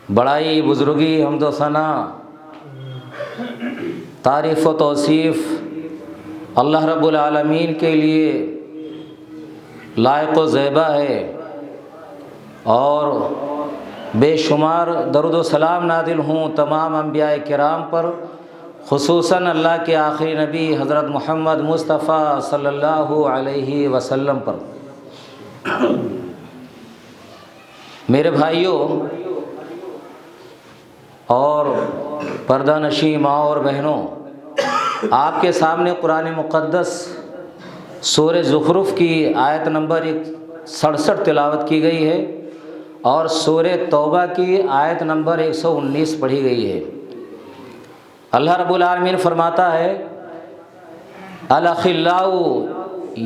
بڑائی، بزرگی، حمد و ثنا، تعریف و توصیف اللہ رب العالمین کے لیے لائق و زیبا ہے، اور بے شمار درود و سلام نازل ہوں تمام انبیاء کرام پر، خصوصاً اللہ کے آخری نبی حضرت محمد مصطفیٰ صلی اللہ علیہ وسلم پر۔ میرے بھائیوں اور پردہ نشین ماں اور بہنوں، آپ کے سامنے قرآن مقدس سورہ زخرف کی آیت نمبر 67 تلاوت کی گئی ہے، اور سورہ توبہ کی آیت نمبر 119 پڑھی گئی ہے۔ اللہ رب العالمین فرماتا ہے: الاخلاء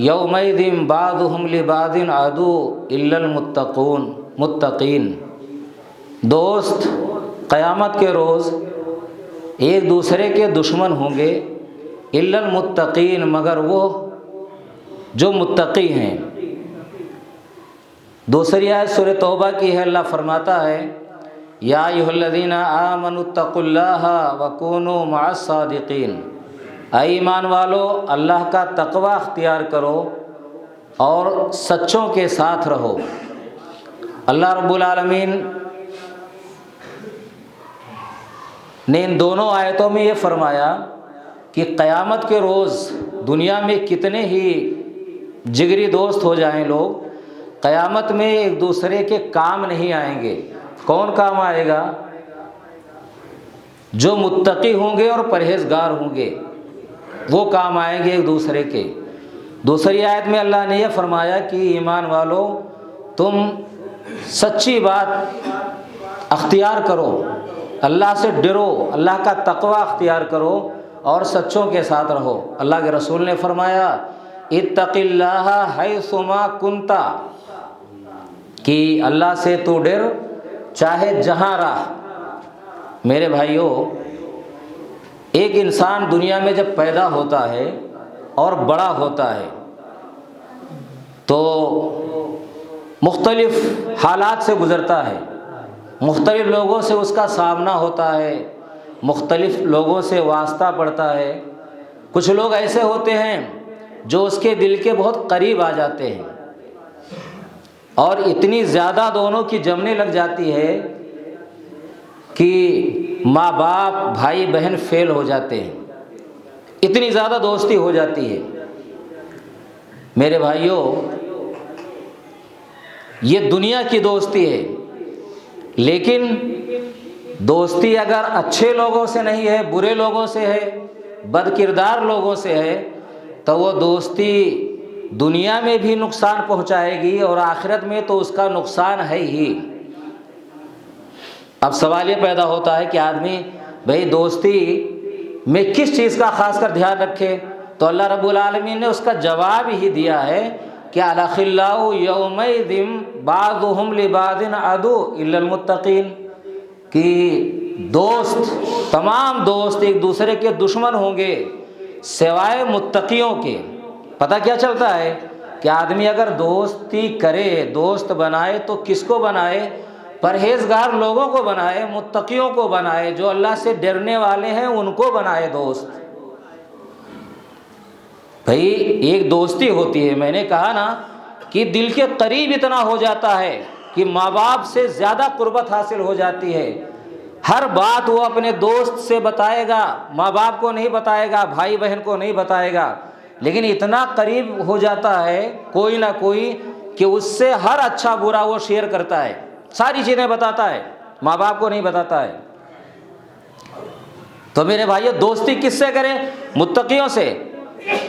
یومئذ بعضهم لبعض عدو الا المتقین، دوست قیامت کے روز ایک دوسرے کے دشمن ہوں گے، الا المتقین، مگر وہ جو متقی ہیں۔ دوسری آیت سورہ توبہ کی ہے، اللہ فرماتا ہے: یا ایھا الذین آمنوا اتقوا اللہ وکونوا مع الصادقین، اے ایمان والو اللہ کا تقوی اختیار کرو اور سچوں کے ساتھ رہو۔ اللہ رب العالمین نے ان دونوں آیتوں میں یہ فرمایا کہ قیامت کے روز دنیا میں کتنے ہی جگری دوست ہو جائیں لوگ، قیامت میں ایک دوسرے کے کام نہیں آئیں گے۔ کون کام آئے گا؟ جو متقی ہوں گے اور پرہیزگار ہوں گے، وہ کام آئیں گے ایک دوسرے کے۔ دوسری آیت میں اللہ نے یہ فرمایا کہ ایمان والو تم سچی بات اختیار کرو، اللہ سے ڈرو، اللہ کا تقوی اختیار کرو اور سچوں کے ساتھ رہو۔ اللہ کے رسول نے فرمایا: اتق اللہ حیثما کنت، کہ اللہ سے تو ڈر چاہے جہاں رہ۔ میرے بھائیوں، ایک انسان دنیا میں جب پیدا ہوتا ہے اور بڑا ہوتا ہے تو مختلف حالات سے گزرتا ہے، مختلف لوگوں سے اس کا سامنا ہوتا ہے، مختلف لوگوں سے واسطہ پڑتا ہے۔ کچھ لوگ ایسے ہوتے ہیں جو اس کے دل کے بہت قریب آ جاتے ہیں، اور اتنی زیادہ دونوں کی جمنے لگ جاتی ہے کہ ماں باپ بھائی بہن فیل ہو جاتے ہیں، اتنی زیادہ دوستی ہو جاتی ہے۔ میرے بھائیوں، یہ دنیا کی دوستی ہے، لیکن دوستی اگر اچھے لوگوں سے نہیں ہے، برے لوگوں سے ہے، بد کردار لوگوں سے ہے، تو وہ دوستی دنیا میں بھی نقصان پہنچائے گی اور آخرت میں تو اس کا نقصان ہے ہی۔ اب سوال یہ پیدا ہوتا ہے کہ آدمی بھئی دوستی میں کس چیز کا خاص کر دھیان رکھے؟ تو اللہ رب العالمین نے اس کا جواب ہی دیا ہے کہ الاخلاء یومئذ بعضهم لبعض عدو الا المتقین، کہ دوست، تمام دوست ایک دوسرے کے دشمن ہوں گے سوائے متقیوں کے۔ پتہ کیا چلتا ہے کہ آدمی اگر دوستی کرے، دوست بنائے تو کس کو بنائے؟ پرہیزگار لوگوں کو بنائے، متقیوں کو بنائے، جو اللہ سے ڈرنے والے ہیں ان کو بنائے دوست۔ بھئی ایک دوستی ہوتی ہے، میں نے کہا نا کہ دل کے قریب اتنا ہو جاتا ہے کہ ماں باپ سے زیادہ قربت حاصل ہو جاتی ہے۔ ہر بات وہ اپنے دوست سے بتائے گا، ماں باپ کو نہیں بتائے گا، بھائی بہن کو نہیں بتائے گا، لیکن اتنا قریب ہو جاتا ہے کوئی نہ کوئی کہ اس سے ہر اچھا برا وہ شیئر کرتا ہے، ساری چیزیں بتاتا ہے، ماں باپ کو نہیں بتاتا ہے۔ تو میرے بھائیو، دوستی کس سے کریں؟ متقیوں سے،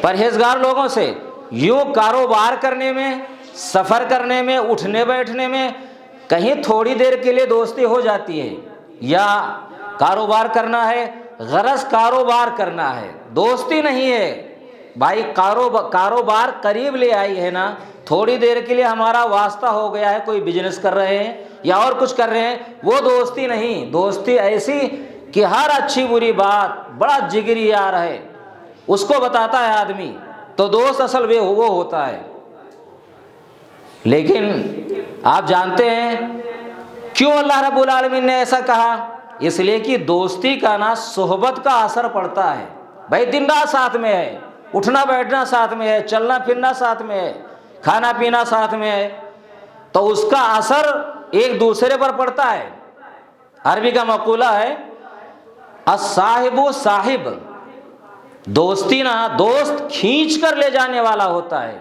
پرہیزگار لوگوں سے۔ یوں کاروبار کرنے میں، سفر کرنے میں، اٹھنے بیٹھنے میں کہیں تھوڑی دیر کے لیے دوستی ہو جاتی ہے، یا کاروبار کرنا ہے، غرض کاروبار کرنا ہے، دوستی نہیں ہے بھائی۔ کاروبار قریب لے آئی ہے نا، تھوڑی دیر کے لیے ہمارا واسطہ ہو گیا ہے، کوئی بزنس کر رہے ہیں یا اور کچھ کر رہے ہیں، وہ دوستی نہیں۔ دوستی ایسی کہ ہر اچھی بری بات بڑا جگری یار ہے اس کو بتاتا ہے آدمی، تو دوست اصل وہ ہوتا ہے۔ لیکن آپ جانتے ہیں کیوں اللہ رب العالمین نے ایسا کہا؟ اس لیے کہ دوستی کا نا صحبت کا اثر پڑتا ہے. بھائی دن رات ساتھ میں ہے، اٹھنا بیٹھنا ساتھ میں ہے، چلنا پھرنا ساتھ میں ہے، کھانا پینا ساتھ میں ہے، تو اس کا اثر ایک دوسرے پر پڑتا ہے. عربی کا مقولہ ہے الصاحب صاحب، دوستی نا دوست کھینچ کر لے جانے والا ہوتا ہے.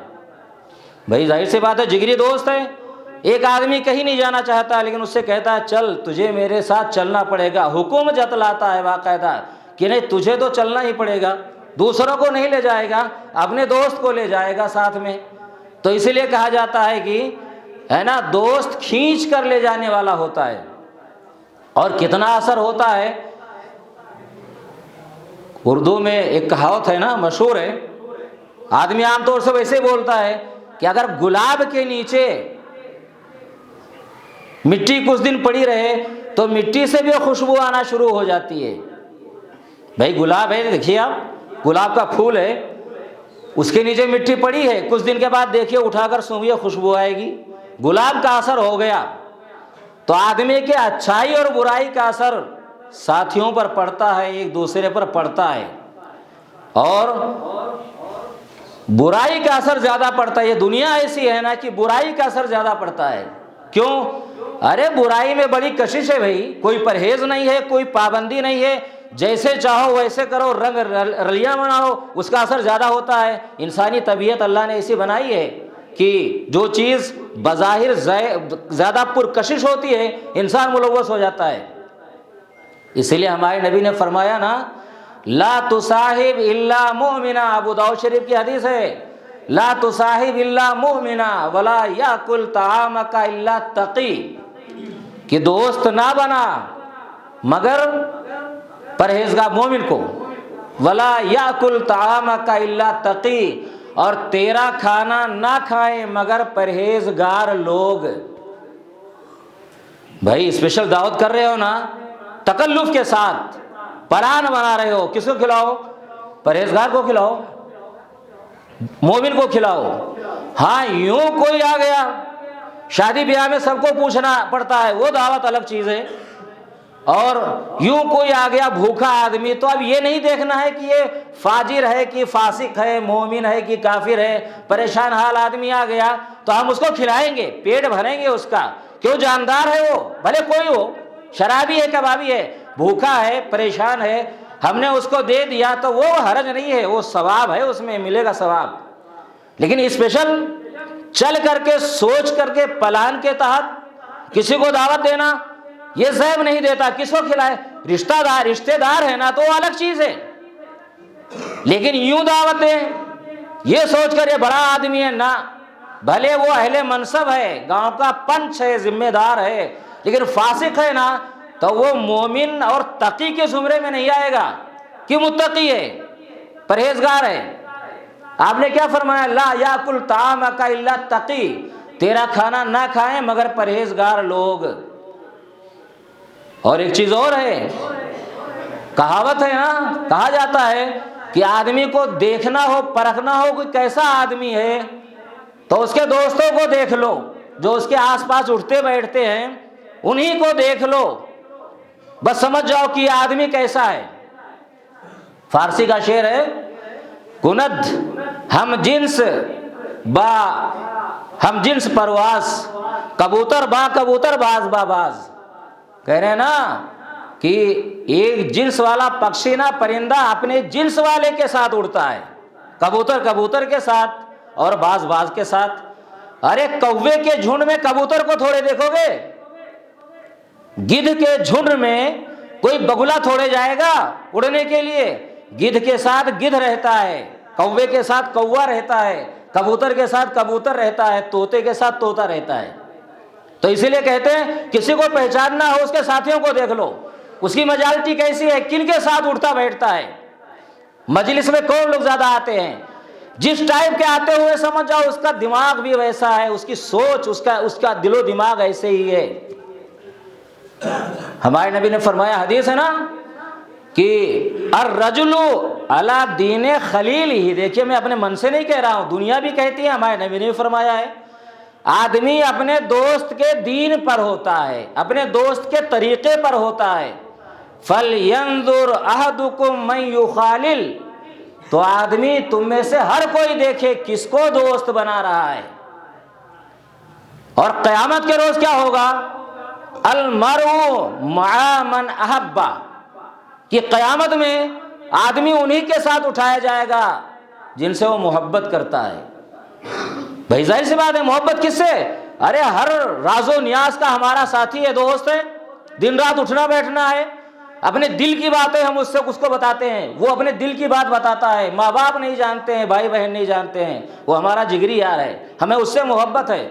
بھائی ظاہر سی بات ہے، جگری دوست ہے. ایک آدمی کہیں نہیں جانا چاہتا لیکن اس سے کہتا ہے چل تجھے میرے ساتھ چلنا پڑے گا، حکم جتلاتا ہے باقاعدہ کہ نہیں تجھے تو چلنا ہی پڑے گا، دوسروں کو نہیں لے جائے گا، اپنے دوست کو لے جائے گا ساتھ میں. تو اسی لیے کہا جاتا ہے کہ ہے نا دوست کھینچ کر لے جانے والا ہوتا ہے. اور کتنا اثر ہوتا ہے. اردو میں ایک کہاوت ہے نا، مشہور ہے، آدمی عام طور سے ویسے بولتا ہے کہ اگر گلاب کے نیچے مٹی کچھ دن پڑی رہے تو مٹی سے بھی خوشبو آنا شروع ہو جاتی ہے. بھائی گلاب ہے، دیکھیے آپ گلاب کا پھول ہے، اس کے نیچے مٹی پڑی ہے، کچھ دن کے بعد دیکھیے اٹھا کر سونگھیے خوشبو آئے گی. گلاب کا اثر ہو گیا. تو آدمی کے اچھائی اور برائی کا اثر ساتھیوں پر پڑتا ہے، ایک دوسرے پر پڑتا ہے. اور برائی کا اثر زیادہ پڑتا ہے. یہ دنیا ایسی ہے نا کہ برائی کا اثر زیادہ پڑتا ہے. کیوں؟ ارے برائی میں بڑی کشش ہے بھائی، کوئی پرہیز نہیں ہے، کوئی پابندی نہیں ہے، جیسے چاہو ویسے کرو، رنگ رلیاں بناؤ، اس کا اثر زیادہ ہوتا ہے. انسانی طبیعت اللہ نے ایسی بنائی ہے کہ جو چیز بظاہر زیادہ پرکشش ہوتی ہے انسان ملوث ہو جاتا ہے. اسی لیے ہمارے نبی نے فرمایا نا لا تصاحب الا مؤمنا، ابو داؤد شریف کی حدیث ہے، لا تصاحب الا مؤمنا ولا یاکل طعامک الا تقی، کہ دوست نہ بنا مگر پرہیزگار مومن کو، ولا یاکل طعامک الا تقی، اور تیرا کھانا نہ کھائیں مگر پرہیزگار لوگ. بھائی اسپیشل دعوت کر رہے ہو نا، تکلف کے ساتھ پلان بنا رہے ہو، کس کو کھلاؤ؟ پرہیزگار کو کھلاؤ، مومن کو کھلاؤ. ہاں یوں کوئی آ گیا، شادی بیاہ میں سب کو پوچھنا پڑتا ہے، وہ دعوت الگ چیز ہے. اور یوں کوئی آ گیا بھوکا آدمی، تو اب یہ نہیں دیکھنا ہے کہ یہ فاجر ہے کہ فاسق ہے، مومن ہے کہ کافر ہے. پریشان حال آدمی آ گیا تو ہم اس کو کھلائیں گے، پیٹ بھریں گے اس کا. کیوں؟ جاندار ہے وہ، بھلے کوئی ہو، شرابی ہے کبابی ہے، بھوکا ہے پریشان ہے، ہم نے اس کو دے دیا تو وہ حرج نہیں ہے، وہ ثواب ہے، اس میں ملے گا ثواب. لیکن اسپیشل چل کر کے سوچ کر کے پلان کے تحت کسی کو دعوت دینا یہ زیب نہیں دیتا. کس کو کھلائے؟ رشتہ دار ہے نا تو وہ الگ چیز ہے. لیکن یوں دعوت دیں یہ سوچ کر یہ بڑا آدمی ہے، نہ، بھلے وہ اہل منصب ہے، گاؤں کا پنچ ہے، ذمہ دار ہے، لیکن فاسق ہے نا تو وہ مومن اور تقی کے زمرے میں نہیں آئے گا. کہ متقی ہے، پرہیزگار ہے. آپ نے کیا فرمایا؟ لا یاکل طعامک الا تقی، تیرا کھانا نہ کھائیں مگر پرہیزگار لوگ. اور ایک چیز اور ہے، کہاوت ہے نا، کہا جاتا ہے کہ آدمی کو دیکھنا ہو، پرکھنا ہو کہ کیسا آدمی ہے تو اس کے دوستوں کو دیکھ لو، جو اس کے آس پاس اٹھتے بیٹھتے ہیں انہی کو دیکھ لو، بس سمجھ جاؤ کہ یہ آدمی کیسا ہے. فارسی کا شعر ہے، کند ہم جنس پرواز، کبوتر با کبوتر باز با باز. کہہ رہے ہیں نا کہ ایک جنس والا پکشی نا، پرندہ اپنے جنس والے کے ساتھ اڑتا ہے، کبوتر کبوتر کے ساتھ اور باز باز کے ساتھ. ارے کوے کے جھنڈ میں کبوتر کو تھوڑے دیکھو گے، گدھ کے جھنڈ میں کوئی بگلا تھوڑے جائے گا اڑنے کے لیے. گدھ کے ساتھ گدھ رہتا ہے، کوے کے ساتھ کوا رہتا ہے، کبوتر کے ساتھ کبوتر رہتا ہے، طوطے کے ساتھ طوطا رہتا ہے. تو اسی لیے کہتے ہیں کسی کو پہچاننا ہو اس کے ساتھیوں کو دیکھ لو، اس کی مجالٹی کیسی ہے، کن کے ساتھ اٹھتا بیٹھتا ہے، مجلس میں کون لوگ زیادہ آتے ہیں. جس ٹائپ کے آتے ہوئے سمجھ جاؤ اس کا دماغ بھی ویسا ہے، اس کی سوچ، اس کا دل و دماغ ایسے ہی ہے. ہمارے نبی نے فرمایا، حدیث ہے نا کہ الرجل علی دین خلیل ہی. دیکھیے میں اپنے من سے نہیں کہہ رہا ہوں، دنیا بھی کہتی ہے، ہمارے نبی نے فرمایا ہے آدمی اپنے دوست کے دین پر ہوتا ہے، اپنے دوست کے طریقے پر ہوتا ہے۔ فَلْيَنظُرْ أَحَدُكُمْ مَنْ يُخَالِلْ، تو آدمی تم میں سے ہر کوئی دیکھے کس کو دوست بنا رہا ہے۔ اور قیامت کے روز کیا ہوگا؟ المرء مع من احب، کہ قیامت میں آدمی انہی کے ساتھ اٹھایا جائے گا جن سے وہ محبت کرتا ہے۔ بھائی ظاہر سی بات ہے، محبت کس سے؟ ارے ہر راز و نیاز کا ہمارا ساتھی ہے، دوست ہے، دن رات اٹھنا بیٹھنا ہے، اپنے دل کی باتیں ہم اس کو بتاتے ہیں، وہ اپنے دل کی بات بتاتا ہے۔ ماں باپ نہیں جانتے ہیں، بھائی بہن نہیں جانتے ہیں، وہ ہمارا جگری یار ہے، ہمیں اس سے محبت ہے،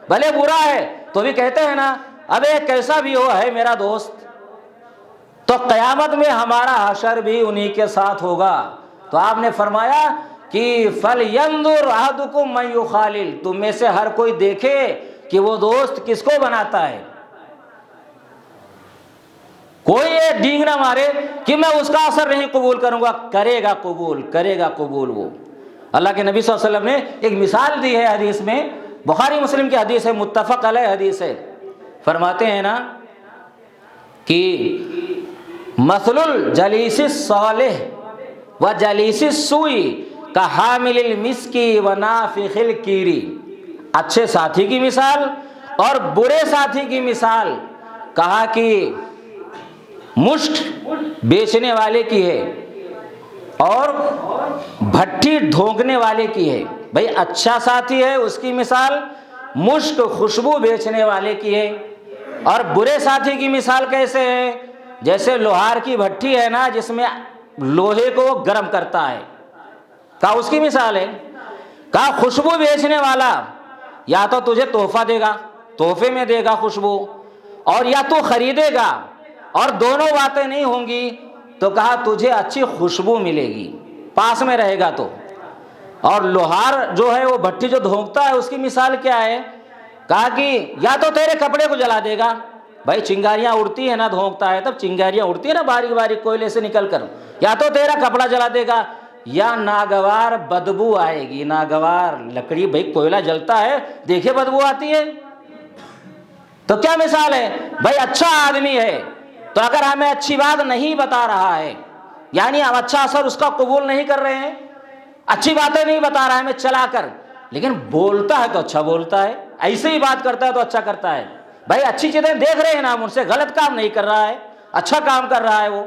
بھلے برا ہے تو بھی کہتے ہیں نا ابے کیسا بھی ہو ہے میرا دوست۔ تو قیامت میں ہمارا حشر بھی انہی کے ساتھ ہوگا۔ تو آپ نے فرمایا کہ فَلْيَنظُرْ أَحَدُكُمْ مَنْ يُخَالِلْ، تم میں سے ہر کوئی دیکھے کہ وہ دوست کس کو بناتا ہے۔ کوئی یہ ڈینگ نہ مارے کہ میں اس کا اثر نہیں قبول کروں گا، کرے گا قبول، کرے گا قبول۔ وہ اللہ کے نبی صلی اللہ علیہ وسلم نے ایک مثال دی ہے حدیث میں، بخاری مسلم کی حدیث ہے، متفق علیہ حدیث ہے۔ فرماتے ہیں نا کہ مثل الجلیس الصالح و جلیس السوء کحامل المسک و نافخ الکیر، اچھے ساتھی کی مثال اور برے ساتھی کی مثال کہا کہ مشک بیچنے والے کی ہے اور بھٹی ڈھونکنے والے کی ہے۔ بھئی اچھا ساتھی ہے اس کی مثال مشک خوشبو بیچنے والے کی ہے، اور برے ساتھی کی مثال کیسے ہے؟ جیسے لوہار کی بھٹی ہے نا جس میں لوہے کو وہ گرم کرتا ہے، کہا اس کی مثال ہے۔ کہا خوشبو بیچنے والا یا تو تجھے تحفہ دے گا، تحفے میں دے گا خوشبو، اور یا تو خریدے گا، اور دونوں باتیں نہیں ہوں گی تو کہا تجھے اچھی خوشبو ملے گی پاس میں رہے گا تو۔ اور لوہار جو ہے وہ بھٹی جو دھونکتا ہے اس کی مثال کیا ہے؟ کہا کہ یا تو تیرے کپڑے کو جلا دے گا، بھائی چنگاریاں اڑتی ہیں نا، دھونکتا ہے تب چنگاریاں اڑتی ہیں نا باریک باریک کوئلے سے نکل کر، یا تو تیرا کپڑا جلا دے گا، یا ناگوار بدبو آئے گی، ناگوار لکڑی، بھائی کوئلہ جلتا ہے دیکھے بدبو آتی ہے۔ تو کیا مثال ہے؟ بھائی اچھا آدمی ہے تو اگر ہمیں اچھی بات نہیں بتا رہا ہے، یعنی ہم اچھا اثر اس کا قبول نہیں کر رہے ہیں، اچھی باتیں نہیں بتا رہا ہے ہمیں چلا کر، لیکن بولتا ہے تو اچھا بولتا ہے، ایسے ہی بات کرتا ہے تو اچھا کرتا ہے، بھائی اچھی چیزیں دیکھ رہے ہیں نا ہم ان سے، غلط کام نہیں کر رہا ہے، اچھا کام کر رہا ہے، وہ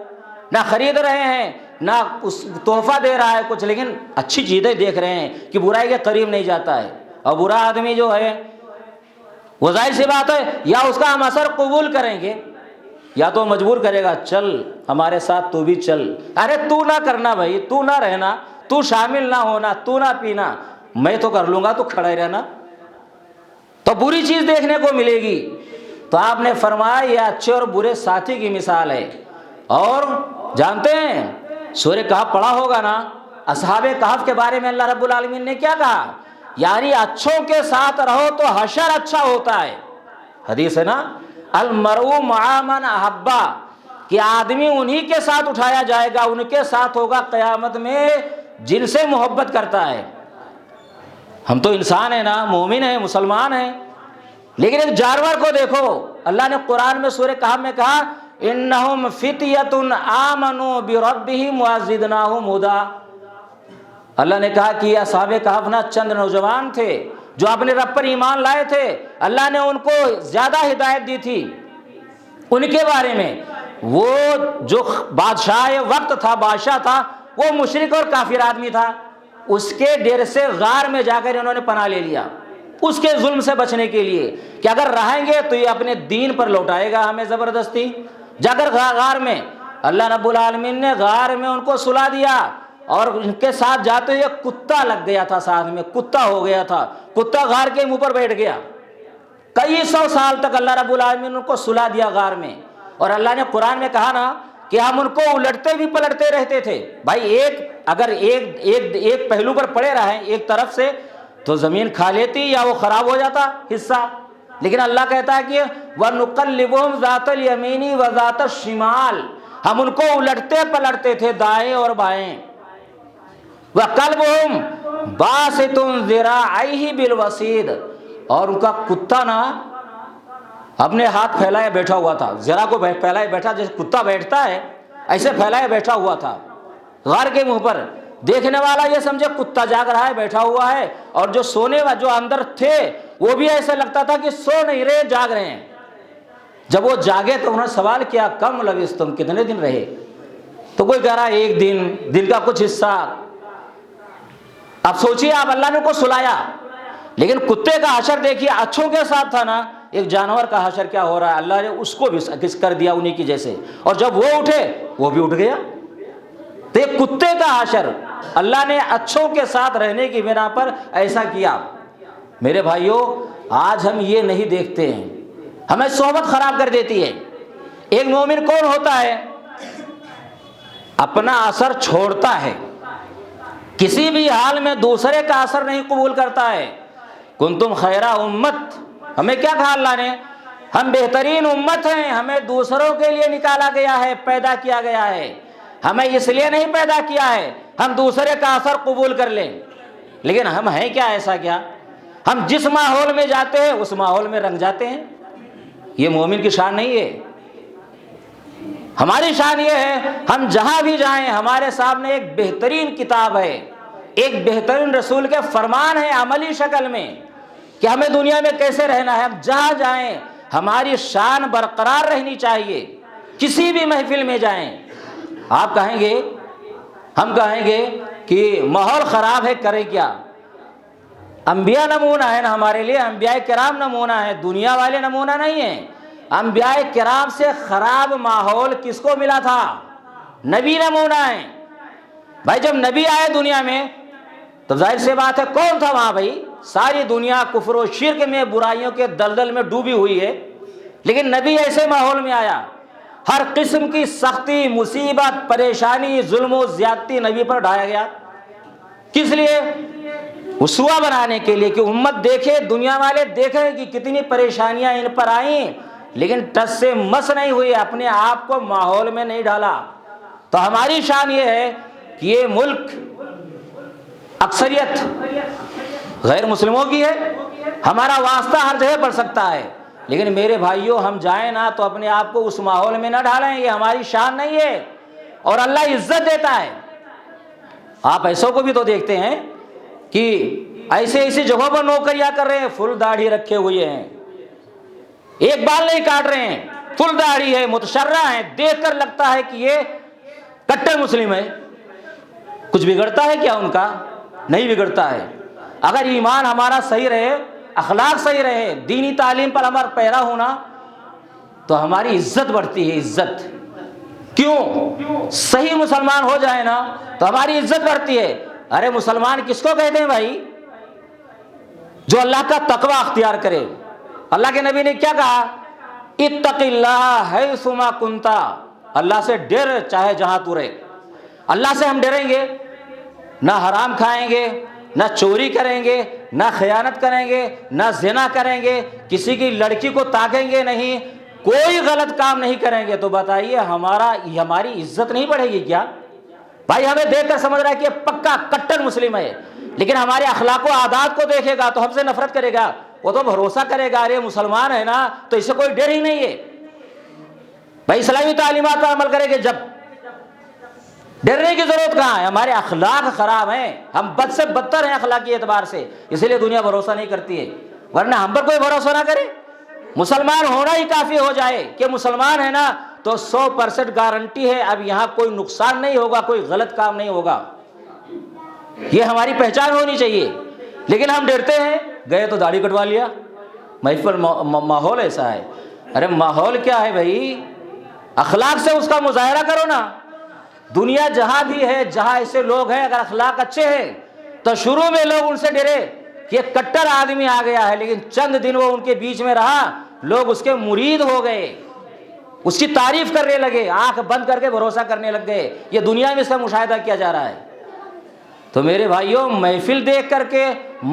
نہ خرید رہے ہیں نہ اس تحفہ دے رہا ہے کچھ، لیکن اچھی چیزیں دیکھ رہے ہیں کہ برائی کے قریب نہیں جاتا ہے۔ اور برا آدمی جو ہے وہ ظاہر سی بات ہے یا اس کا ہم اثر قبول کریں گے یا تو مجبور کرے گا چل ہمارے ساتھ تو بھی چل، ارے تو نہ کرنا بھائی، تو نہ رہنا، تو شامل نہ ہونا، تو نہ پینا، میں تو کر لوں گا، تو کھڑا ہی رہنا، تو بری چیز دیکھنے کو ملے گی۔ تو آپ نے فرمایا یہ اچھے اور برے ساتھی کی مثال ہے۔ اور جانتے ہیں سورہ کہف پڑھا ہوگا نا، اصحاب کہف کے بارے میں اللہ رب العالمین نے کیا کہا؟ یعنی اچھوں کے ساتھ رہو تو حشر اچھا ہوتا ہے، حدیث ہے نا المرء مع من احب، کہ آدمی انہی کے ساتھ اٹھایا جائے گا، ان کے ساتھ ہوگا قیامت میں جن سے محبت کرتا ہے۔ ہم تو انسان ہیں نا، مومن ہیں، مسلمان ہیں، لیکن ایک جانور کو دیکھو، اللہ نے قرآن میں سورہ کہف میں کہا انہم فتیۃ آمنوا بربہم وزدناہم ھدی، اللہ نے کہا کہ یہ اصحاب کہف نا چند نوجوان تھے جو اپنے رب پر ایمان لائے تھے، اللہ نے ان کو زیادہ ہدایت دی تھی۔ ان کے بارے میں وہ جو بادشاہ وقت تھا، بادشاہ تھا، وہ مشرک اور کافر آدمی تھا، اس کے ڈیر سے غار میں جا کر انہوں نے پناہ لے لیا اس کے ظلم سے بچنے کے لیے کہ اگر رہیں گے تو یہ اپنے دین پر لوٹائے گا ہمیں زبردستی۔ جا کر غار میں اللہ رب العالمین نے غار میں ان کو سلا دیا، اور ان کے ساتھ جاتے ہوئے کتا لگ گیا تھا، ساتھ میں کتا ہو گیا تھا، کتا غار کے منہ پر بیٹھ گیا، کئی سو سال تک اللہ رب العالمین نے ان کو سلا دیا غار میں۔ اور اللہ نے قرآن میں کہا نا کہ ہم ان کو الٹتے بھی پلٹتے رہتے تھے، بھائی اگر ایک پہلو پر پڑے رہیں ایک طرف سے تو زمین کھا لیتی یا وہ خراب ہو جاتا حصہ، لیکن اللہ کہتا ہے کہ وَنُقَلِّبُهُمْ ذَاتَ الْيَمِينِ وَذَاتَ الشِّمَالِ، ہم ان کو الٹتے پلٹتے تھے دائیں اور بائیں۔ وَقَلْبُهُمْ بَاسِطٌ ذِرَاعَيْهِ بِالْوَسِيدِ، اور ان کا کتا نا اپنے ہاتھ پھیلائے بیٹھا ہوا تھا، ذرا کو پھیلائے بیٹھا، جیسے کتا بیٹھتا ہے ایسے پھیلائے بیٹھا ہوا تھا غار کے منہ پر۔ دیکھنے والا یہ سمجھے کتا جاگ رہا ہے، بیٹھا ہوا ہے، اور جو سونے والے جو اندر تھے وہ بھی ایسے لگتا تھا کہ سو نہیں رہے، جاگ رہے ہیں۔ جب وہ جاگے تو انہوں نے سوال کیا کم لبثتم، کتنے دن رہے؟ تو کوئی کہہ رہا ہے 1 دن، دن کا کچھ حصہ۔ اب سوچئے آپ، اللہ نے کو سلایا، لیکن کتے کا حشر دیکھیے اچھوں کے ساتھ تھا نا، ایک جانور کا حشر کیا ہو رہا ہے، اللہ نے اس کو بھی کس کر دیا انہی کی جیسے، اور جب وہ اٹھے وہ بھی اٹھ گیا۔ تو یہ کتے کا حشر اللہ نے اچھوں کے ساتھ رہنے کی بنا پر ایسا کیا۔ میرے بھائیوں، آج ہم یہ نہیں دیکھتے ہیں، ہمیں صحبت خراب کر دیتی ہے۔ ایک مومن کون ہوتا ہے؟ اپنا اثر چھوڑتا ہے، کسی بھی حال میں دوسرے کا اثر نہیں قبول کرتا ہے۔ کنتم خیر امت، ہمیں کیا کہا اللہ نے؟ ہم بہترین امت ہیں، ہمیں دوسروں کے لیے نکالا گیا ہے، پیدا کیا گیا ہے، ہمیں اس لیے نہیں پیدا کیا ہے ہم دوسرے کا اثر قبول کر لیں۔ لیکن ہم ہیں کیا ایسا؟ کیا ہم جس ماحول میں جاتے ہیں اس ماحول میں رنگ جاتے ہیں؟ یہ مومن کی شان نہیں ہے۔ ہماری شان یہ ہے ہم جہاں بھی جائیں ہمارے سامنے ایک بہترین کتاب ہے، ایک بہترین رسول کے فرمان ہے عملی شکل میں کہ ہمیں دنیا میں کیسے رہنا ہے۔ ہم جہاں جائیں ہماری شان برقرار رہنی چاہیے، کسی بھی محفل میں جائیں۔ آپ کہیں گے، ہم کہیں گے کہ ماحول خراب ہے، کریں کیا؟ انبیاء نمونہ ہے نا ہمارے لیے، انبیاء کرام نمونہ ہے، دنیا والے نمونہ نہیں ہیں۔ انبیاء کرام سے خراب ماحول کس کو ملا تھا؟ نبی نمونہ ہے۔ بھائی جب نبی آئے دنیا میں تو ظاہر سی بات ہے کون تھا وہاں؟ بھائی ساری دنیا کفر و شرک میں، برائیوں کے دلدل میں ڈوبی ہوئی ہے، لیکن نبی ایسے ماحول میں آیا، ہر قسم کی سختی، مصیبت، پریشانی، ظلم و زیادتی نبی پر ڈھایا گیا۔ کس لیے؟ اسوہ بنانے کے لیے کہ امت دیکھے، دنیا والے دیکھیں کہ کتنی پریشانیاں ان پر آئیں، لیکن ٹس سے مس نہیں ہوئی، اپنے آپ کو ماحول میں نہیں ڈالا۔ تو ہماری شان یہ ہے کہ یہ ملک اکثریت غیر مسلموں کی ہے، ہمارا واسطہ ہر جگہ پڑ سکتا ہے، لیکن میرے بھائیوں ہم جائیں نا تو اپنے آپ کو اس ماحول میں نہ ڈالیں، یہ ہماری شان نہیں ہے، اور اللہ عزت دیتا ہے۔ آپ ایسوں کو بھی تو دیکھتے ہیں کہ ایسی جگہوں پر نوکریاں کر رہے ہیں، فل داڑھی رکھے ہوئے ہیں، ایک بال نہیں کاٹ رہے ہیں، فل داڑھی ہے، متشرع ہے، دیکھ کر لگتا ہے کہ یہ کٹر مسلم ہے۔ کچھ بگڑتا ہے کیا ان کا؟ نہیں بگڑتا ہے۔ اگر ایمان ہمارا صحیح رہے، اخلاق صحیح رہے، دینی تعلیم پر ہمارا پیرا ہونا، تو ہماری عزت بڑھتی ہے۔ عزت کیوں؟ صحیح مسلمان ہو جائے نا تو ہماری عزت بڑھتی ہے۔ ارے مسلمان کس کو کہتے ہیں بھائی؟ جو اللہ کا تقوی اختیار کرے۔ اللہ کے نبی نے کیا کہا؟ اتق اللہ حیث ما کنت، اللہ سے ڈر چاہے جہاں تو رہے۔ اللہ سے ہم ڈریں گے، نہ حرام کھائیں گے، نہ چوری کریں گے، نہ خیانت کریں گے، نہ زنا کریں گے، کسی کی لڑکی کو تاکیں گے نہیں، کوئی غلط کام نہیں کریں گے، تو بتائیے ہماری عزت نہیں بڑھے گی کیا؟ بھائی ہمیں دیکھ کر سمجھ رہا ہے کہ یہ پکا کٹر مسلم ہے، لیکن ہمارے اخلاق و عادات کو دیکھے گا تو ہم سے نفرت کرے گا، وہ تو بھروسہ کرے گا ارے مسلمان ہے نا تو اسے کوئی ڈر ہی نہیں ہے۔ بھائی اسلامی تعلیمات پر عمل کریں گے جب، ڈرنے کی ضرورت کہاں ہے؟ ہمارے اخلاق خراب ہیں، ہم بد سے بدتر ہیں اخلاقی اعتبار سے، اسی لیے دنیا بھروسہ نہیں کرتی ہے، ورنہ ہم پر کوئی بھروسہ نہ کرے۔ مسلمان ہونا ہی کافی ہو جائے کہ مسلمان ہے نا تو 100% گارنٹی ہے اب یہاں کوئی نقصان نہیں ہوگا، کوئی غلط کام نہیں ہوگا، یہ ہماری پہچان ہونی چاہیے۔ لیکن ہم ڈرتے ہیں، گئے تو داڑھی کٹوا لیا، محفل ماحول ایسا ہے۔ ارے ماحول کیا ہے بھائی؟ اخلاق سے اس کا مظاہرہ کرو نا۔ دنیا جہاں بھی ہے، جہاں ایسے لوگ ہیں، اگر اخلاق اچھے ہیں تو شروع میں لوگ ان سے ڈرے کہ ایک کٹر آدمی آ گیا ہے، لیکن چند دن وہ ان کے بیچ میں رہا، لوگ اس کے مرید ہو گئے، اس کی تعریف کرنے لگے، آنکھ بند کر کے بھروسہ کرنے لگ گئے۔ یہ دنیا میں اس کا مشاہدہ کیا جا رہا ہے۔ تو میرے بھائیوں محفل دیکھ کر کے،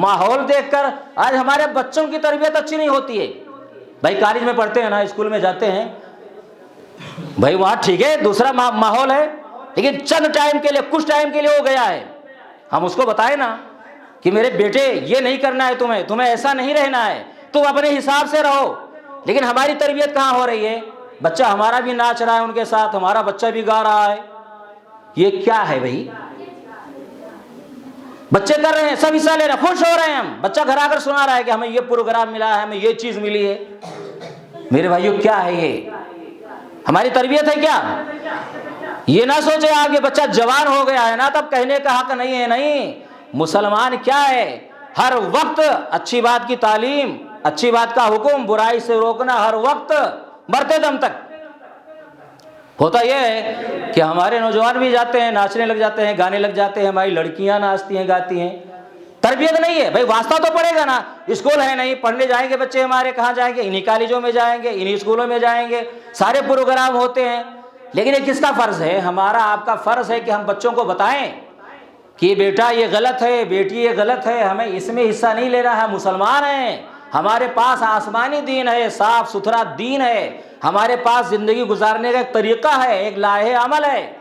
ماحول دیکھ کر آج ہمارے بچوں کی تربیت اچھی نہیں ہوتی ہے۔ بھائی کالج میں پڑھتے ہیں نا، اسکول میں جاتے ہیں، بھائی وہاں ٹھیک ہے دوسرا ماحول ہے، لیکن چند ٹائم کے لیے، کچھ ٹائم کے لیے ہو گیا ہے، ہم اس کو بتائیں نا کہ میرے بیٹے یہ نہیں کرنا ہے، تمہیں ایسا نہیں رہنا ہے، تم اپنے حساب سے رہو. لیکن ہماری تربیت کہاں ہو رہی ہے؟ بچہ ہمارا بھی ناچ رہا ہے ان کے ساتھ، ہمارا بچہ بھی گا رہا ہے. یہ کیا ہے بھائی؟ بچے کر رہے ہیں، سب حصہ لے رہے ہیں، خوش ہو رہے ہیں ہم. بچہ گھر آ کر سنا رہا ہے کہ ہمیں یہ پروگرام ملا ہے، ہمیں یہ چیز ملی ہے. میرے بھائیو کیا ہے یہ؟ ہماری تربیت ہے کیا؟ یہ نہ سوچے آپ یہ بچہ جوان ہو گیا ہے نا تب کہنے کا حق نہیں ہے. نہیں، مسلمان کیا ہے؟ ہر وقت اچھی بات کی تعلیم، اچھی بات کا حکم، برائی سے روکنا ہر وقت، مرتے دم تک. ہوتا یہ ہے کہ ہمارے نوجوان بھی جاتے ہیں، ناچنے لگ جاتے ہیں، گانے لگ جاتے ہیں، ہماری لڑکیاں ناچتی ہیں، گاتی ہیں. تربیت نہیں ہے بھائی. واسطہ تو پڑے گا نا. اسکول ہے نہیں، پڑھنے جائیں گے بچے ہمارے، کہاں جائیں گے؟ انہی کالجوں میں جائیں گے، انہی اسکولوں میں جائیں گے، سارے پروگرام ہوتے ہیں. لیکن یہ کس کا فرض ہے؟ ہمارا آپ کا فرض ہے کہ ہم بچوں کو بتائیں کہ بیٹا یہ غلط ہے، بیٹی یہ غلط ہے، ہمیں اس میں حصہ نہیں لینا ہے. مسلمان ہیں، ہمارے پاس آسمانی دین ہے، صاف ستھرا دین ہے، ہمارے پاس زندگی گزارنے کا ایک طریقہ ہے، ایک لاہ عمل ہے،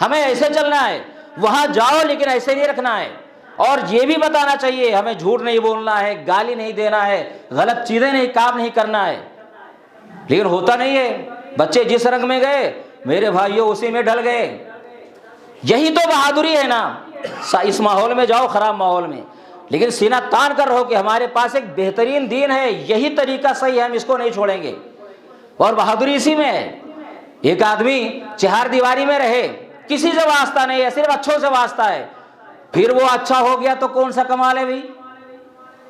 ہمیں ایسے چلنا ہے. وہاں جاؤ لیکن ایسے نہیں رکھنا ہے. اور یہ بھی بتانا چاہیے ہمیں جھوٹ نہیں بولنا ہے، گالی نہیں دینا ہے، غلط چیزیں نہیں، کام نہیں کرنا ہے. لیکن ہوتا نہیں ہے. بچے جس رنگ میں گئے میرے بھائیوں اسی میں ڈھل گئے. یہی تو بہادری ہے نا. اس ماحول میں جاؤ، خراب ماحول میں، لیکن سینہ تان کر رہو کہ ہمارے پاس ایک بہترین دین ہے، یہی طریقہ صحیح ہے، ہم اس کو نہیں چھوڑیں گے. اور بہادری اسی میں ہے. ایک آدمی چہار دیواری میں رہے، کسی سے واسطہ نہیں ہے، صرف اچھوں سے واسطہ ہے، پھر وہ اچھا ہو گیا تو کون سا کمال ہے بھائی؟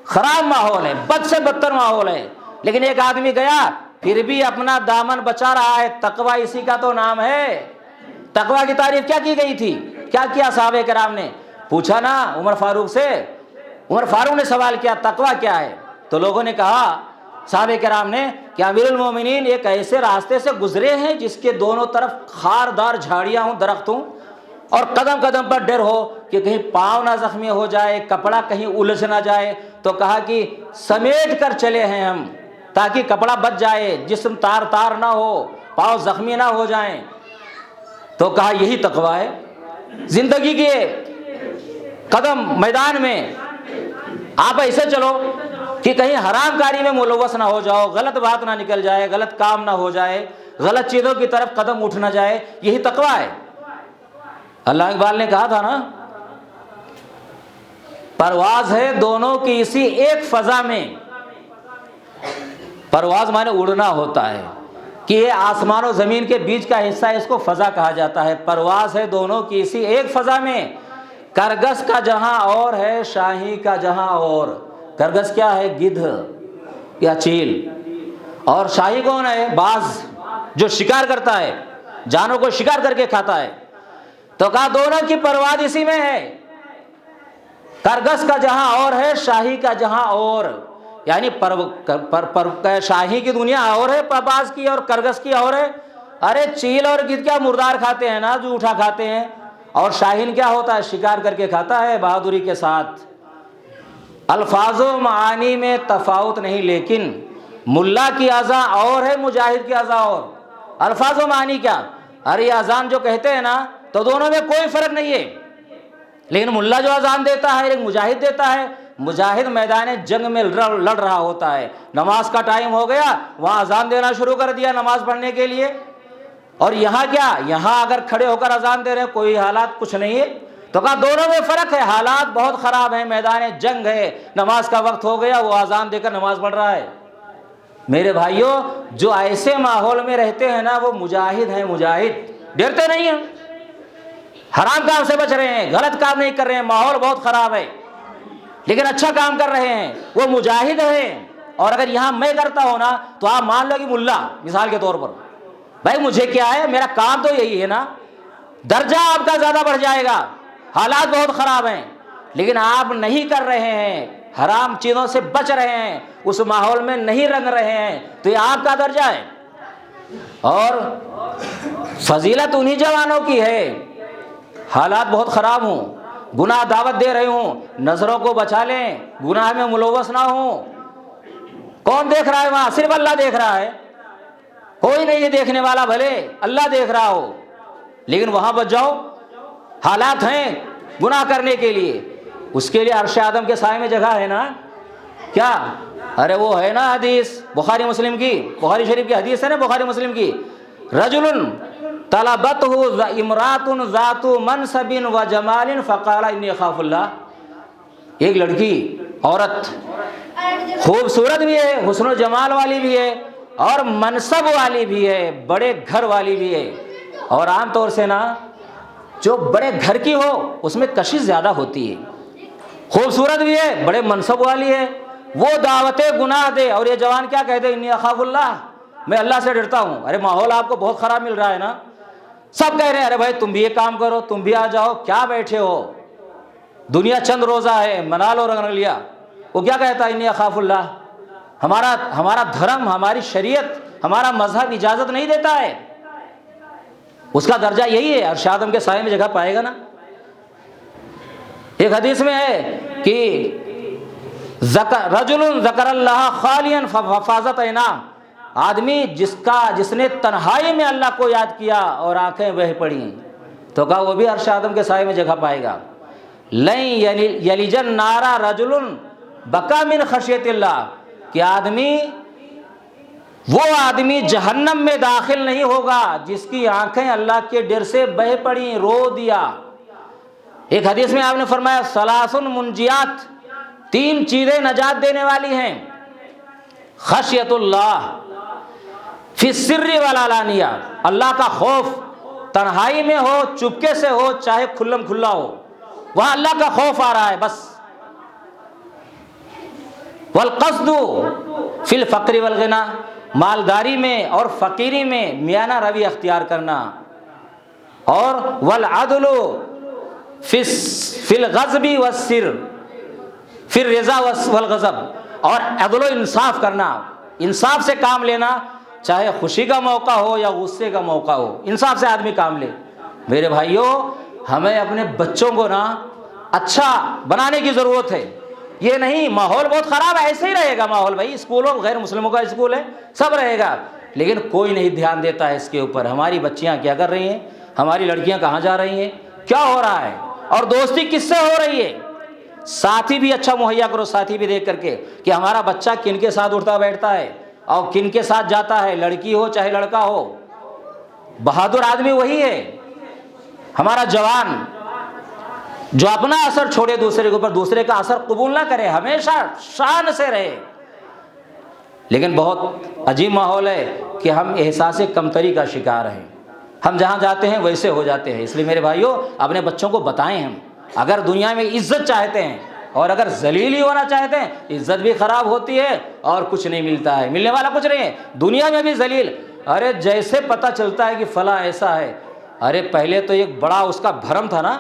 خراب ماحول ہے، بد سے بدتر ماحول ہے. لیکن ایک آدمی گیا پھر بھی اپنا دامن بچا رہا ہے. تقوی اسی کا تو نام ہے. تقوی کی تعریف کیا کی گئی تھی؟ کیا کیا صحابہ کرام نے؟ پوچھا نا عمر فاروق سے. عمر فاروق نے سوال کیا تقوی کیا ہے؟ تو لوگوں نے کہا صحابہ کرام نے کہ امیر المومنین ایک ایسے راستے سے گزرے ہیں جس کے دونوں طرف خاردار جھاڑیاں ہوں، درخت ہوں، اور قدم قدم پر ڈر ہو کہ کہیں پاؤں نہ زخمی ہو جائے، کپڑا کہیں الجھ نہ جائے. تو کہا کہ سمیٹ کر چلے ہیں ہم تاکہ کپڑا بچ جائے، جسم تار تار نہ ہو، پاؤں زخمی نہ ہو جائیں. تو کہا یہی تقوی ہے. زندگی کے قدم میدان میں آپ ایسے چلو کہ کہیں حرام کاری میں ملوث نہ ہو جاؤ، غلط بات نہ نکل جائے، غلط کام نہ ہو جائے، غلط چیزوں کی طرف قدم اٹھ نہ جائے. یہی تقوی ہے. اللہ اقبال نے کہا تھا نا، پرواز ہے دونوں کی اسی ایک فضا میں. پرواز مانے اڑنا ہوتا ہے کہ یہ آسمان و زمین کے بیچ کا حصہ ہے، اس کو فضا کہا جاتا ہے. پرواز ہے دونوں کی اسی ایک فضا میں، کرگس کا جہاں اور ہے، شاہی کا جہاں اور. کرگس کیا ہے؟ گدھ یا چیل. اور شاہی کون ہے؟ باز، جو شکار کرتا ہے، جانوں کو شکار کر کے کھاتا ہے. تو کہا دونوں کی پرواز اسی میں ہے. کرگس کا جہاں اور ہے، شاہی کا جہاں اور. یعنی شاہی کی دنیا اور ہے باز کی، اور کرگس کی اور ہے. ارے چیل اور گدھ کیا مردار کھاتے ہیں نا، جوٹھا کھاتے ہیں. اور شاہین کیا ہوتا ہے؟ شکار کر کے کھاتا ہے بہادری کے ساتھ. الفاظ و معانی میں تفاوت نہیں، لیکن ملا کی اذان اور ہے، مجاہد کی اذان اور. الفاظ و معانی کیا؟ ارے اذان جو کہتے ہیں نا تو دونوں میں کوئی فرق نہیں ہے. لیکن ملا جو اذان دیتا ہے ایک مجاہد دیتا ہے. مجاہد میدان جنگ میں لڑ رہا ہوتا ہے، نماز کا ٹائم ہو گیا، وہاں اذان دینا شروع کر دیا نماز پڑھنے کے لیے. اور یہاں کیا؟ یہاں اگر کھڑے ہو کر اذان دے رہے ہیں، کوئی حالات کچھ نہیں ہے. تو کہا دونوں میں فرق ہے، حالات بہت خراب ہیں، میدان جنگ ہے، نماز کا وقت ہو گیا، وہ اذان دے کر نماز پڑھ رہا ہے. میرے بھائیوں جو ایسے ماحول میں رہتے ہیں نا وہ مجاہد ہیں. مجاہد ڈرتے نہیں ہیں، حرام کام سے بچ رہے ہیں، غلط کام نہیں کر رہے ہیں، ماحول بہت خراب ہے لیکن اچھا کام کر رہے ہیں، وہ مجاہد ہیں. اور اگر یہاں میں کرتا ہوں نا تو آپ مان لو کہ ملا مثال کے طور پر، بھائی مجھے کیا ہے، میرا کام تو یہی ہے نا. درجہ آپ کا زیادہ بڑھ جائے گا، حالات بہت خراب ہیں، لیکن آپ نہیں کر رہے ہیں، حرام چیزوں سے بچ رہے ہیں، اس ماحول میں نہیں رنگ رہے ہیں، تو یہ آپ کا درجہ ہے. اور فضیلت انہی جوانوں کی ہے، حالات بہت خراب ہوں، گناہ دعوت دے رہے ہوں، نظروں کو بچا لیں، گناہ میں ملوث نہ ہوں. کون دیکھ رہا ہے وہاں؟ صرف اللہ دیکھ رہا ہے، کوئی نہیں ہے دیکھنے والا، بھلے اللہ دیکھ رہا ہو، لیکن وہاں بچ جاؤ، حالات ہیں گناہ کرنے کے لیے. اس کے لیے عرش آدم کے سائے میں جگہ ہے نا. کیا؟ ارے وہ ہے نا حدیث بخاری مسلم کی، بخاری شریف کی حدیث ہے نا بخاری مسلم کی، رجل طلبته امرأة ذات منصب و جمال فقال انی اخاف اللہ. ایک لڑکی، عورت خوبصورت بھی ہے، حسن و جمال والی بھی ہے، اور منصب والی بھی ہے، بڑے گھر والی بھی ہے. اور عام طور سے نا جو بڑے گھر کی ہو اس میں کشش زیادہ ہوتی ہے. خوبصورت بھی ہے، بڑے منصب والی ہے، وہ دعوت گناہ دے، اور یہ جوان کیا کہتے ہیں؟ انی اخاف اللہ، میں اللہ سے ڈرتا ہوں. ارے ماحول آپ کو بہت خراب مل رہا ہے نا، سب کہہ رہے ہیں ارے بھائی تم بھی یہ کام کرو، تم بھی آ جاؤ، کیا بیٹھے ہو، دنیا چند روزہ ہے، منا لو رنگ لیا. وہ کیا کہتا ہے؟ انی اخاف اللہ. ہمارا دھرم، ہماری شریعت، ہمارا مذہب اجازت نہیں دیتا ہے. اس کا درجہ یہی ہے، عرش آدم کے سائے میں جگہ پائے گا نا. ایک حدیث میں ہے کہ رجل ذکر اللہ خالیا ففاضت عیناہ، آدمی جس نے تنہائی میں اللہ کو یاد کیا اور آنکھیں بہہ پڑیں، تو کہا وہ بھی عرش آدم کے سائے میں جگہ پائے گا. لن یلج النار رجل بکا من خشیت اللہ، کہ وہ آدمی جہنم میں داخل نہیں ہوگا جس کی آنکھیں اللہ کے ڈر سے بہہ پڑیں، رو دیا. ایک حدیث میں آپ نے فرمایا ثلاث منجیات، 3 چیزیں نجات دینے والی ہیں. خشیت اللہ فی السر والعلانیہ، اللہ کا خوف، تنہائی میں ہو، چپکے سے ہو، چاہے کھلم کھلا ہو، وہاں اللہ کا خوف آ رہا ہے بس. والقصد فی الفقر والغنا، مالداری میں اور فقیری میں میانہ روی اختیار کرنا. اور والعدل فی الغضب والسر، فی الرضا والغضب، اور عدل و انصاف کرنا، انصاف سے کام لینا، چاہے خوشی کا موقع ہو یا غصے کا موقع ہو، انصاف سے آدمی کام لے. میرے بھائیوں، ہمیں اپنے بچوں کو نا اچھا بنانے کی ضرورت ہے. یہ نہیں ماحول بہت خراب ہے، ایسے ہی رہے گا ماحول بھائی، اسکولوں غیر مسلموں کا اسکول ہے، سب رہے گا، لیکن کوئی نہیں دھیان دیتا ہے اس کے اوپر. ہماری بچیاں کیا کر رہی ہیں، ہماری لڑکیاں کہاں جا رہی ہیں، کیا ہو رہا ہے، اور دوستی کس سے ہو رہی ہے. ساتھی بھی اچھا مہیا کرو، ساتھی بھی دیکھ کر کے کہ ہمارا بچہ کن کے ساتھ اٹھتا بیٹھتا ہے اور کن کے ساتھ جاتا ہے، لڑکی ہو چاہے لڑکا ہو. بہادر آدمی وہی ہے ہمارا جوان جو اپنا اثر چھوڑے دوسرے کے اوپر، دوسرے کا اثر قبول نہ کرے، ہمیشہ شان سے رہے. لیکن بہت عجیب ماحول ہے کہ ہم احساس کمتری کا شکار ہیں، ہم جہاں جاتے ہیں ویسے ہو جاتے ہیں. اس لیے میرے بھائیوں، اپنے بچوں کو بتائیں، ہم اگر دنیا میں عزت چاہتے ہیں اور اگر ذلیل ہی ہونا چاہتے ہیں، عزت بھی خراب ہوتی ہے اور کچھ نہیں ملتا ہے، ملنے والا کچھ نہیں ہے، دنیا میں بھی ذلیل. ارے جیسے پتہ چلتا ہے کہ فلاں ایسا ہے، ارے پہلے تو ایک بڑا اس کا بھرم تھا نا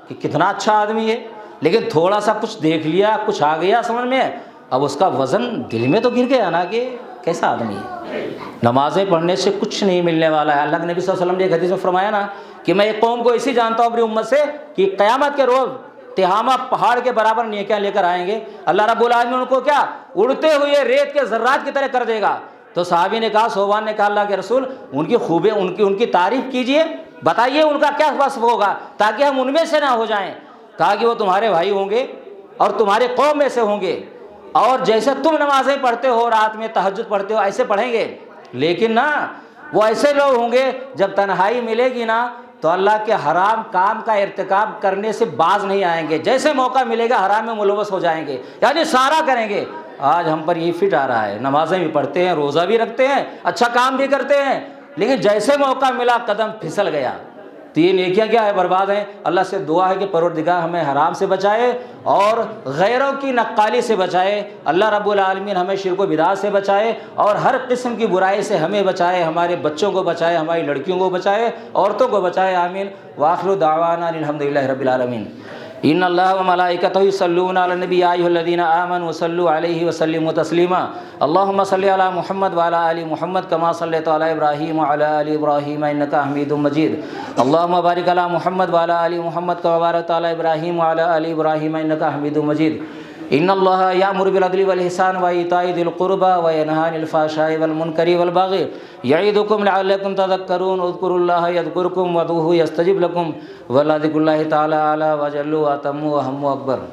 کہ کتنا اچھا آدمی ہے، لیکن تھوڑا سا کچھ دیکھ لیا، کچھ آ گیا سمجھ میں، اب اس کا وزن دل میں تو گر گیا نا کہ کیسا آدمی ہے. نمازیں پڑھنے سے کچھ نہیں ملنے والا ہے. اللہ کے نبی صلی اللہ علیہ وسلم نے ایک حدیث میں فرمایا نا کہ میں ایک قوم کو ایسی جانتا ہوں اپنی امت سے کہ قیامت کے روز تہامہ پہاڑ کے برابر نیکیاں لے کر آئیں گے، اللہ رب العالمین ان کو کیا اڑتے ہوئے ریت کے ذرات کی طرح کر دے گا. تو صحابی نے کہا، صوبان نے کہا اللہ کے رسول ان کی خوبیاں، ان کی تعریف کیجئے، بتائیے ان کا کیا وصف ہوگا تاکہ ہم ان میں سے نہ ہو جائیں. کہا کہ وہ تمہارے بھائی ہوں گے اور تمہارے قوم میں سے ہوں گے، اور جیسے تم نمازیں پڑھتے ہو، رات میں تہجد پڑھتے ہو، ایسے پڑھیں گے، لیکن نا وہ ایسے لوگ ہوں گے جب تنہائی ملے گی نا تو اللہ کے حرام کام کا ارتکاب کرنے سے باز نہیں آئیں گے، جیسے موقع ملے گا حرام میں ملوث ہو جائیں گے، یعنی سارا کریں گے. آج ہم پر یہ فٹ آ رہا ہے، نمازیں بھی پڑھتے ہیں، روزہ بھی رکھتے ہیں، اچھا کام بھی کرتے ہیں، لیکن جیسے موقع ملا قدم پھسل گیا. تو یہ نیکیاں کیا ہے؟ برباد ہیں. اللہ سے دعا ہے کہ پروردگار ہمیں حرام سے بچائے اور غیروں کی نقالی سے بچائے. اللہ رب العالمین ہمیں شرک و بدعت سے بچائے اور ہر قسم کی برائی سے ہمیں بچائے، ہمارے بچوں کو بچائے، ہماری لڑکیوں کو بچائے، عورتوں کو بچائے. آمین. وآخر دعوانا الحمدللہ رب العالمین. ان اللہ وملائکتہ یصلون علی النبی یا ایھا الذین آمنوا صلوا علیہ وسلموا تسلیما. اللهم صل علی محمد وعلی آل محمد کما صلیت علی ابراہیم وعلی آل ابراہیم انک حمید مجید. اللهم بارک علی محمد وعلی آل محمد کما بارکت علی ابراہیم وعلی آل ابراہیم انک حمید مجید. ان اللہ یأمر بالعدل والإحسان وإیتاء ذی القربى وینہی عن الفحشاء والمنکر والبغی یعظکم لعلکم تذکرون. اذکروا اللہ یذکرکم وادعوہ یستجب لکم ولذکر اللہ تعالی اعلی وجل واتم واہم اکبر.